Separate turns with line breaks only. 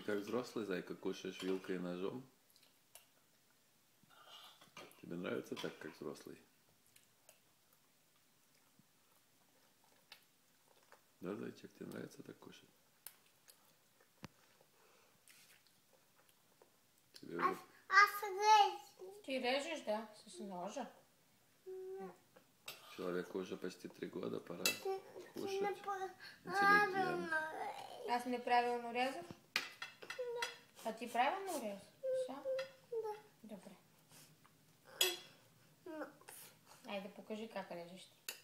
как взрослый, зайка, кушаешь вилкой и ножом? Тебе нравится так, как взрослый? Да, зайчик, тебе нравится так кушать? Тебе вот...
Ты режешь, да, с ножа?
Человеку уже почти 3 года, пора кушать. Интеллигент.
Аз неправилно рязах? А ти правилно рязах? Все? Добре. Айде, покажи как режеш ти.